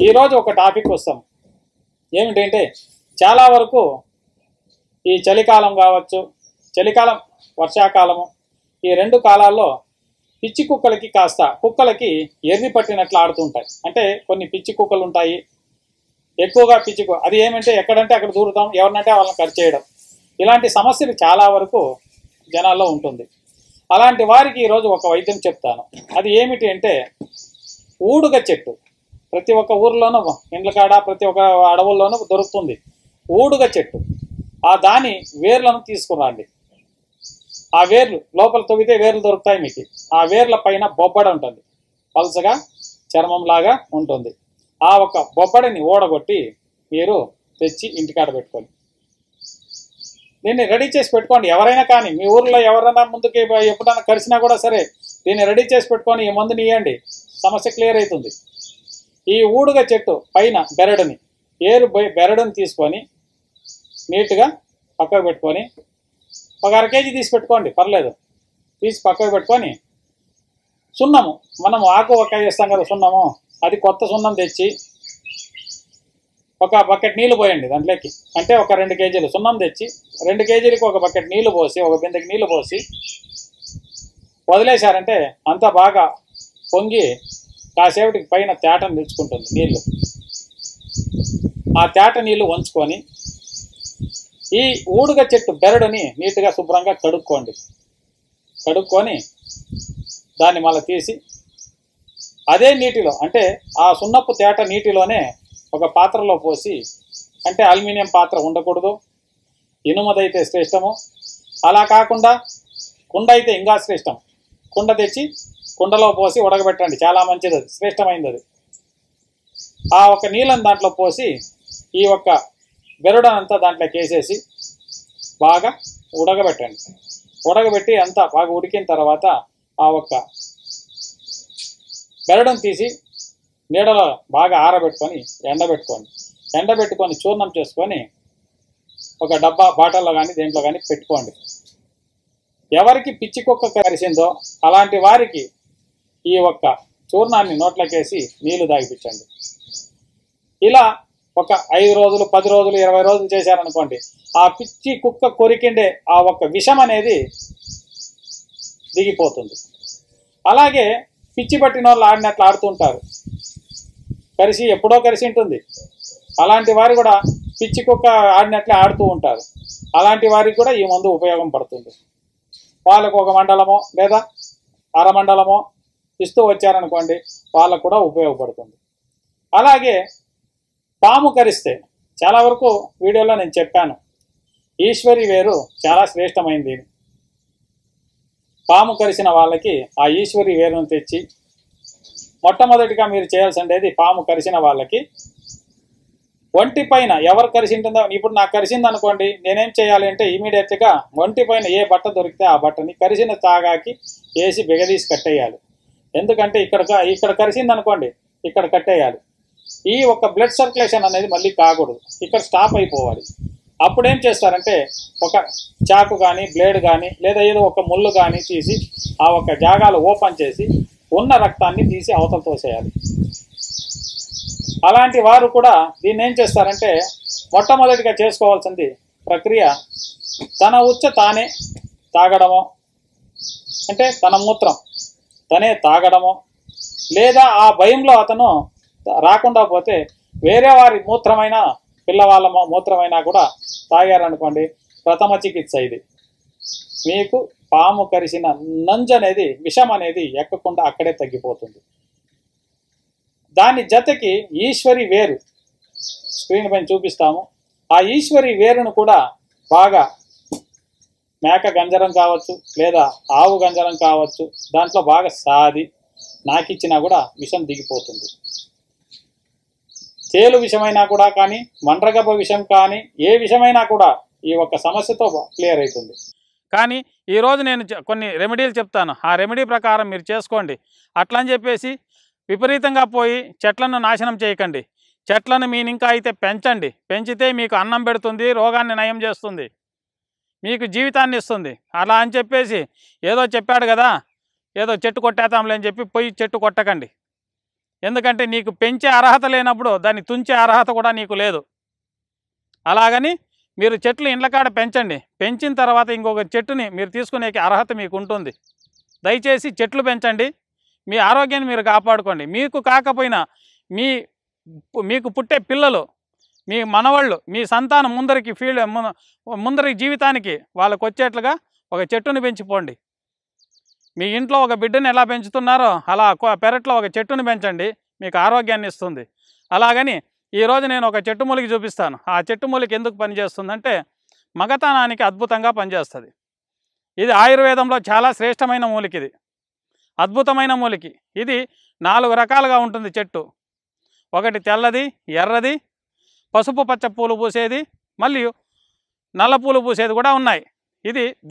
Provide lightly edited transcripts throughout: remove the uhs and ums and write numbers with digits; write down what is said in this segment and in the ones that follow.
ఈరోజు ఒక టాపిక్ వస్తాం. ఏమిటంటే చాలా వరకు ఈ చలికాలం కావచ్చు, చలికాలం వర్షాకాలము, ఈ రెండు కాలాల్లో పిచ్చి కుక్కలకి కుక్కలకి ఎర్రి పట్టినట్లు ఆడుతుంటాయి. అంటే కొన్ని పిచ్చి కుక్కలు ఉంటాయి, ఎక్కువగా అది ఏమంటే ఎక్కడంటే అక్కడ దూరుతాం, ఎవరినంటే వాళ్ళని కరిచేయడం, ఇలాంటి సమస్యలు చాలా వరకు జనాల్లో ఉంటుంది. అలాంటి వారికి ఈరోజు ఒక వైద్యం చెప్తాను. అది ఏమిటి అంటే ఊడుగ చెట్టు. ప్రతి ఒక్క ఊర్లోనూ, ఇండ్ల కాడ, ప్రతి ఒక్క అడవుల్లోనూ దొరుకుతుంది ఊడుగ చెట్టు. దాని వేర్లను తీసుకురండి. ఆ వేర్లు లోపల తవ్వితే వేర్లు దొరుకుతాయి మీకు. ఆ వేర్ల పైన బొబ్బడ ఉంటుంది, పల్సగా చర్మంలాగా ఉంటుంది. ఆ ఒక బొబ్బడిని ఓడగొట్టి మీరు తెచ్చి ఇంటికాడ పెట్టుకోండి. దీన్ని రెడీ చేసి పెట్టుకోండి. ఎవరైనా కానీ మీ ఊర్లో ఎవరైనా ముందుకి ఎప్పుడైనా కలిసినా కూడా సరే, దీన్ని రెడీ చేసి పెట్టుకొని ఈ మందుని ఇవ్వండి, సమస్య క్లియర్ అవుతుంది. ఈ ఊడుగ చెట్టు పైన బెరడుని తీసుకొని నీట్గా పక్కకు పెట్టుకొని, ఒక 1/2 కేజీ తీసి పెట్టుకోండి, పర్లేదు, తీసి పక్కకు పెట్టుకొని, సున్నము, మనం ఆకు ఒక్క చేస్తాం కదా సున్నము, అది కొత్త సున్నం తెచ్చి ఒక బకెట్ నీళ్లు పోయండి దాంట్లోకి. అంటే ఒక 2 కేజీలు సున్నం తెచ్చి 2 కేజీలకి ఒక బకెట్ నీళ్లు పోసి, ఒక బిందెకి నీళ్లు పోసి వదిలేశారంటే అంతా బాగా పొంగి కాసేపటికి పైన తేటను నిలుచుకుంటుంది నీళ్లు. ఆ తేట నీళ్లు వంచుకొని ఈ ఊడుగ చెట్టు బెరడుని నీట్గా శుభ్రంగా కడుక్కొని దాన్ని మళ్ళీ తీసి అదే నీటిలో, అంటే ఆ సున్నపు తేట నీటిలోనే ఒక పాత్రలో పోసి, అంటే అల్యూమినియం పాత్ర ఉండకూడదు, ఇనుమదైతే శ్రేష్టము, అలా కాకుండా కుండ అయితే ఇంకా శ్రేష్టం. కుండ తెచ్చి కుండలో పోసి ఉడకబెట్టండి, చాలా మంచిది, అది శ్రేష్టమైనది. అది ఆ ఒక నీళ్ళని దాంట్లో పోసి ఈ ఒక్క బెరడునంతా దాంట్లోకి వేసేసి బాగా ఉడకబెట్టి అంతా బాగా ఉడికిన తర్వాత ఆ ఒక్క బెరడును తీసి నీడలో బాగా ఆరబెట్టుకొని ఎండబెట్టుకొని చూర్ణం చేసుకొని ఒక డబ్బా బాటల్లో కానీ దేంట్లో కానీ పెట్టుకోండి. ఎవరికి పిచ్చి కుక్క కరిసిందో అలాంటి వారికి ఈ ఒక్క చూర్ణాన్ని నోట్లోకేసి నీళ్లు తాగిపించండి. ఇలా ఒక 5 రోజులు, 10 రోజులు, 20 రోజులు చేశారనుకోండి, ఆ పిచ్చి కుక్క కొరికిండే ఆ ఒక్క విషం అనేది దిగిపోతుంది. అలాగే పిచ్చి పట్టిన వాళ్ళు ఆడినట్లు ఆడుతుంటారు, ఎప్పుడో కలిసి ఉంటుంది. అలాంటి వారు కూడా పిచ్చి కుక్క ఆడినట్లే ఆడుతూ ఉంటారు. అలాంటి వారికి కూడా ఈ మందు ఉపయోగం పడుతుంది. వాళ్ళకు ఒక మండలమో లేదా అరమండలమో ఇస్తూ వచ్చారనుకోండి, వాళ్ళకు కూడా ఉపయోగపడుతుంది. అలాగే పాము కరిస్తే, చాలా వరకు వీడియోలో నేను చెప్పాను, ఈశ్వరి వేరు చాలా శ్రేష్టమైంది. పాము కరిసిన వాళ్ళకి ఆ ఈశ్వరి వేరును తెచ్చి, మొట్టమొదటిగా మీరు చేయాల్సిండేది పాము కరిసిన వాళ్ళకి ఒంటి పైన ఎవరు కరిసింటుందో, ఇప్పుడు నాకు కరిసింది అనుకోండి, నేనేం చేయాలి అంటే ఇమీడియట్గా ఒంటి పైన ఏ బట్ట దొరికితే ఆ బట్టని కరిసిన తాగాకి వేసి బిగదీసి కట్టేయాలి. ఎందుకంటే ఇక్కడ కరిసింది అనుకోండి, ఇక్కడ కట్టేయాలి. ఈ ఒక బ్లడ్ సర్క్యులేషన్ అనేది మళ్ళీ కాకూడదు, ఇక్కడ స్టాప్ అయిపోవాలి. అప్పుడేం చేస్తారంటే ఒక చాకు కానీ, బ్లేడ్ కానీ, లేదా ఏదో ఒక ముళ్ళు కానీ తీసి ఆ ఒక జాగాలు ఓపెన్ చేసి ఉన్న రక్తాన్ని తీసి అవతల తోసేయాలి. అలాంటి వారు కూడా దీన్ని ఏం చేస్తారంటే, మొట్టమొదటిగా చేసుకోవాల్సింది ప్రక్రియ, తన ఉచ్చ తానే తాగడమో, అంటే తన మూత్రం తనే తాగడమో, లేదా ఆ భయంలో అతను రాకుండా పోతే వేరే వారి మూత్రమైనా, పిల్లవాళ్ళ మూత్రమైనా కూడా తాగారనుకోండి, ప్రథమ చికిత్స ఇది. మీకు పాము కరిసిన నంజు అనేది, విషం అనేది ఎక్కకుండా అక్కడే తగ్గిపోతుంది. దాని జతకి ఈశ్వరి వేరు స్క్రీన్ పైన చూపిస్తాము. ఆ ఈశ్వరి వేరును కూడా బాగా మేక గంజరం కావచ్చు, లేదా ఆవు గంజరం కావచ్చు, దాంట్లో బాగా సాది నాకిచ్చినా కూడా విషం దిగిపోతుంది. తేలు విషమైనా కూడా కానీ, మండ్రగబ్బ విషం కానీ, ఏ విషమైనా కూడా ఈ ఒక్క సమస్యతో క్లియర్ అవుతుంది. కానీ ఈరోజు నేను కొన్ని రెమెడీలు చెప్తాను, ఆ రెమెడీ ప్రకారం మీరు చేసుకోండి. అట్లని చెప్పేసి విపరీతంగా పోయి చెట్లను నాశనం చేయకండి. చెట్లను మీరు ఇంకా అయితే పెంచండి. పెంచితే మీకు అన్నం పెడుతుంది, రోగాన్ని నయం చేస్తుంది, మీకు జీవితాన్ని ఇస్తుంది. అలా అని చెప్పేసి ఏదో చెప్పాడు కదా, ఏదో చెట్టు కొట్టేతాంలే అని చెప్పి పోయి చెట్టు కొట్టకండి. ఎందుకంటే నీకు పెంచే అర్హత లేనప్పుడు దాన్ని తుంచే అర్హత కూడా నీకు లేదు. అలాగని మీరు చెట్లు ఇండ్లకాడ పెంచండి. పెంచిన తర్వాత ఇంకొక చెట్టుని మీరు తీసుకునే అర్హత మీకు ఉంటుంది. దయచేసి చెట్లు పెంచండి, మీ ఆరోగ్యాన్ని మీరు కాపాడుకోండి. మీకు కాకపోయినా మీకు పుట్టే పిల్లలు, మీ మనవాళ్ళు, మీ సంతానం ముందరి జీవితానికి వాళ్ళకు వచ్చేట్లుగా ఒక చెట్టుని పెంచిపోండి. మీ ఇంట్లో ఒక బిడ్డను ఎలా పెంచుతున్నారో అలా పెరట్లో ఒక చెట్టుని పెంచండి, మీకు ఆరోగ్యాన్ని ఇస్తుంది. అలాగని ఈరోజు నేను ఒక చెట్టు మూలిక చూపిస్తాను. ఆ చెట్టు మూలిక ఎందుకు పనిచేస్తుందంటే మగతనానికి అద్భుతంగా పనిచేస్తుంది. ఇది ఆయుర్వేదంలో చాలా శ్రేష్టమైన మూలిక. ఇది అద్భుతమైన మూలిక. ఇది 4 రకాలుగా ఉంటుంది చెట్టు. ఒకటి తెల్లది, ఎర్రది, పసుపు పచ్చ పూలు పూసేది, మళ్ళీ నల్ల పూలు పూసేది కూడా ఉన్నాయి.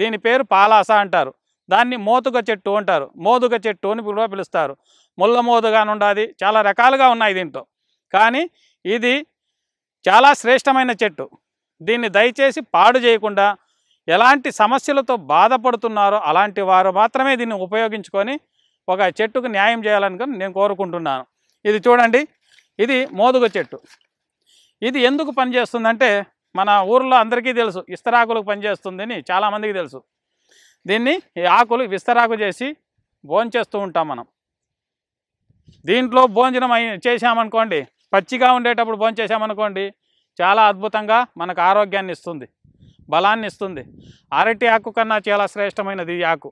దీని పేరు పాలాస అంటారు. దాన్ని మోతుగ చెట్టు అంటారు. మోదుగ చెట్టు అని కూడా పిలుస్తారు. ముళ్ళ మోదుగా నుండాది, చాలా రకాలుగా ఉన్నాయి దీంట్లో. కానీ ఇది చాలా శ్రేష్టమైన చెట్టు. దీన్ని దయచేసి పాడు చేయకుండా ఎలాంటి సమస్యలతో బాధపడుతున్నారో అలాంటి వారు మాత్రమే దీన్ని ఉపయోగించుకొని ఒక చెట్టుకు న్యాయం చేయాలని నేను కోరుకుంటున్నాను. ఇది చూడండి, ఇది మోదుగ చెట్టు. ఇది ఎందుకు పనిచేస్తుందంటే మన ఊర్లో అందరికీ తెలుసు, ఇస్తరాకులకు పనిచేస్తుందని చాలామందికి తెలుసు. దీన్ని ఈ ఆకులు విస్తరాకు చేసి భోంచేస్తూ ఉంటాం మనం. దీంట్లో భోజనం చేసామనుకోండి, పచ్చిగా ఉండేటప్పుడు భోంచేసామనుకోండి, చాలా అద్భుతంగా మనకు ఆరోగ్యాన్ని ఇస్తుంది, బలాన్ని ఇస్తుంది. అరటి ఆకు కన్నా చాలా శ్రేష్టమైనది ఈ ఆకు.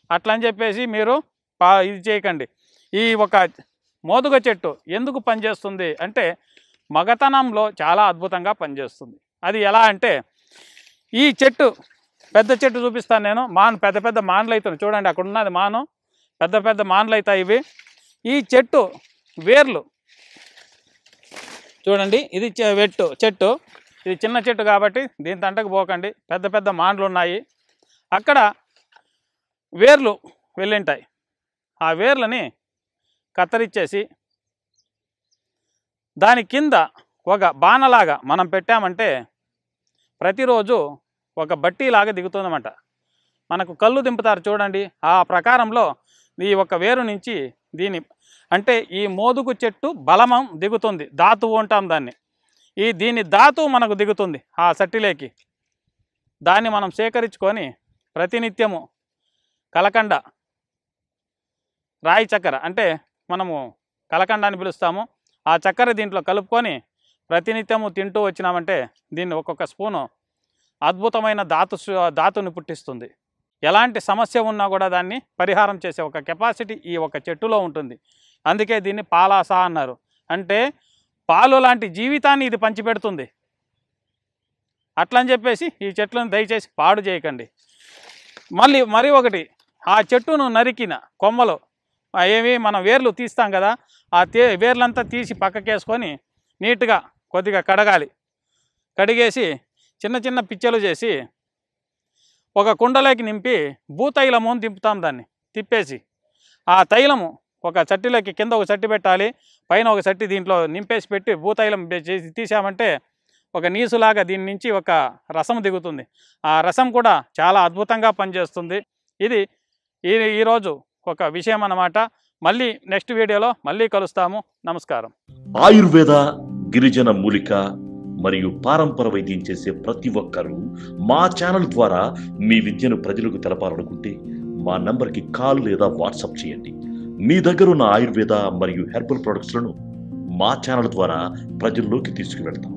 అట్లని చెప్పేసి మీరు ఇది చేయకండి. ఈ ఒక మోదుగ చెట్టు ఎందుకు పనిచేస్తుంది అంటే మగతనంలో చాలా అద్భుతంగా పనిచేస్తుంది. అది ఎలా అంటే ఈ చెట్టు, పెద్ద చెట్టు చూపిస్తాను నేను. పెద్ద పెద్ద మాన్లు అవుతుంది చూడండి, అక్కడ ఉన్నది మాను, పెద్ద పెద్ద మాన్లు అవుతాయి ఇవి. ఈ చెట్టు వేర్లు చూడండి, ఇది చెట్టు. ఇది చిన్న చెట్టు కాబట్టి దీని తంటకు పోకండి, పెద్ద పెద్ద మాన్లు ఉన్నాయి. అక్కడ వేర్లు వెళ్ళింటాయి. ఆ వేర్లని కత్తిరించేసి దాని కింద ఒక బాణలాగా మనం పెట్టామంటే ప్రతిరోజు ఒక బట్టీలాగా దిగుతుందన్నమాట. మనకు కళ్ళు దింపుతారు చూడండి, ఆ ప్రకారంలో ఈ ఒక వేరు నుంచి అంటే ఈ మోదుగు చెట్టు బలమం దిగుతుంది, ధాతువు అంటాం దాన్ని. దీని ధాతువు మనకు దిగుతుంది ఆ సట్టిలోకి. దాన్ని మనం సేకరించుకొని ప్రతినిత్యము కలకండ, రాయి చక్కెర అంటే మనము కలకండ అని పిలుస్తాము, ఆ చక్కెర దీంట్లో కలుపుకొని ప్రతినిత్యము తింటూ వచ్చినామంటే దీన్ని ఒక్కొక్క స్పూను అద్భుతమైన ధాతుని పుట్టిస్తుంది. ఎలాంటి సమస్య ఉన్నా కూడా దాన్ని పరిహారం చేసే ఒక కెపాసిటీ ఈ ఒక చెట్టులో ఉంటుంది. అందుకే దీన్ని పాలాస అన్నారు. అంటే పాలు లాంటి జీవితాన్ని ఇది పంచిపెడుతుంది. అట్లని చెప్పేసి ఈ చెట్లను దయచేసి పాడు చేయకండి. మరి ఒకటి, ఆ చెట్టును నరికిన కొమ్మలు మనం వేర్లు తీస్తాం కదా, ఆ వేర్లంతా తీసి పక్కకేసుకొని నీట్గా కొద్దిగా కడగాలి. కడిగేసి చిన్న చిన్న పిచ్చలు చేసి ఒక కుండలోకి నింపి భూతైలము అని దింపుతాం. దాన్ని తిప్పేసి ఆ తైలము ఒక చట్టిలోకి కింద ఒక చట్టి పెట్టాలి, పైన ఒక చట్టి దీంట్లో నింపేసి పెట్టి భూతైలం చేసి తీసామంటే ఒక నీసులాగా దీని నుంచి ఒక రసం దిగుతుంది. ఆ రసం కూడా చాలా అద్భుతంగా పనిచేస్తుంది. ఇది ఈరోజు ఒక విషయం అన్నమాట. మళ్ళీ నెక్స్ట్ వీడియోలో మళ్ళీ కలుస్తాము. నమస్కారం. ఆయుర్వేద, గిరిజన మూలిక మరియు పారంపర వైద్యం చేసే ప్రతి ఒక్కరూ మా ఛానల్ ద్వారా మీ విద్యను ప్రజలకు తెలపాలనుకుంటే మా నంబర్కి కాల్ లేదా వాట్సాప్ చేయండి. మీ దగ్గర ఉన్న ఆయుర్వేద మరియు హెర్బల్ ప్రొడక్ట్స్లను మా ఛానల్ ద్వారా ప్రజల్లోకి తీసుకువెళ్తాం.